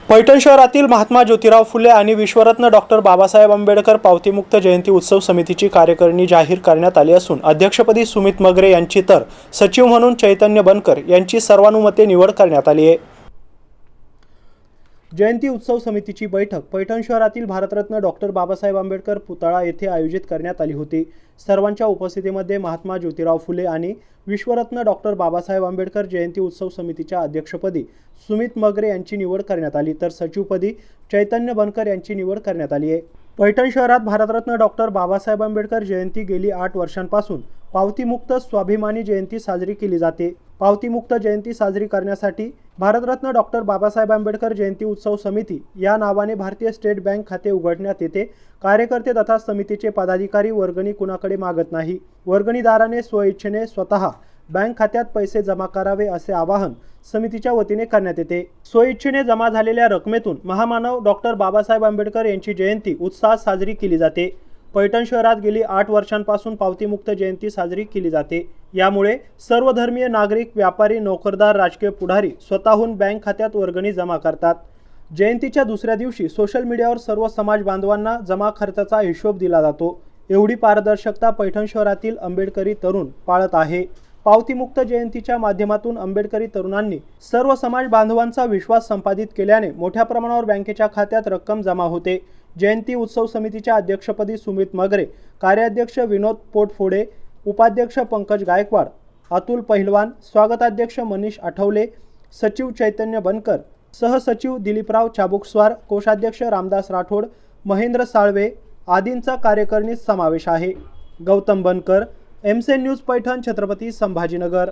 पैठण शहरातील महात्मा ज्योतिराव फुले आणि विश्वरत्न डॉक्टर बाबासाहेब आंबेडकर पावतीमुक्त जयंती उत्सव समितीची कार्यकारिणी जाहीर करण्यात आली असून अध्यक्षपदी सुमित मगरे यांची तर सचिव म्हणून चैतन्य बनकर यांची सर्वानुमते निवड करण्यात आली आहे। जयंती उत्सव समितीची बैठक पैठण शहरातील भारतरत्न डॉक्टर बाबासाहेब आंबेडकर पुतळा येथे आयोजित करण्यात आली होती। सर्वांच्या उपस्थितीमध्ये महात्मा ज्योतिराव फुले आणि विश्वरत्न डॉक्टर बाबासाहेब आंबेडकर जयंती उत्सव समितीच्या अध्यक्षपदी सुमित मगरे यांची निवड करण्यात आली, तर सचिवपदी चैतन्य बनकर यांची निवड करण्यात आली आहे। पैठण शहरात भारतरत्न डॉक्टर बाबासाहेब आंबेडकर जयंती गेली 8 वर्षांपासून पावतीमुक्त स्वाभिमानी जयंती साजरी केली जाते। पावतीमुक्त जयंती साजरी करण्यासाठी भारतरत्न डॉक्टर बाबासाहेब आंबेडकर जयंती उत्सव समिती या नावाने भारतीय स्टेट बँक खाते उघडण्यात येते। कार्यकर्ते तथा समितीचे पदाधिकारी वर्गणी कुणाकडे मागत नाही। वर्गणीदाराने स्वइच्छेने स्वतः बँक खात्यात पैसे जमा करावे असे आवाहन समितीच्या वतीने करण्यात येते। स्वइच्छेने जमा झालेल्या रकमेतून महामानव डॉक्टर बाबासाहेब आंबेडकर यांची जयंती उत्साहात साजरी केली जाते। पैठण शहरात गेली 8 वर्षांपासून पावतीमुक्त जयंती साजरी केली जाते। यामुळे सर्वधर्मीय नागरिक, व्यापारी, नोकरदार, राजकीय पुढारी स्वतःहून बँक खात्यात वर्गणी जमा करतात। जयंतीच्या दुसऱ्या दिवशी सोशल मीडियावर सर्व समाज बांधवांना जमा खर्चाचा हिशोब दिला जातो। एवढी पारदर्शकता पैठण शहरातील आंबेडकरी तरुण पाळत आहे। पावतीमुक्त जयंतीच्या माध्यमातून आंबेडकरी तरुणांनी सर्व समाज बांधवांचा विश्वास संपादित केल्याने मोठ्या प्रमाणावर बँकेच्या खात्यात रक्कम जमा होते। जयंती उत्सव समितीच्या अध्यक्षपदी सुमित मगरे, कार्याध्यक्ष विनोद पोटफोडे, उपाध्यक्ष पंकज गायकवाड, अतुल पहिलवान, स्वागताध्यक्ष मनीष आठवले, सचिव चैतन्य बनकर, सहसचिव दिलीपराव चाबुकस्वार, कोषाध्यक्ष रामदास राठोड, महेंद्र साळवे आदींचा कार्यकारिणीत समावेश आहे। गौतम बनकर, एमसेन न्यूज पैठण, छत्रपती संभाजीनगर।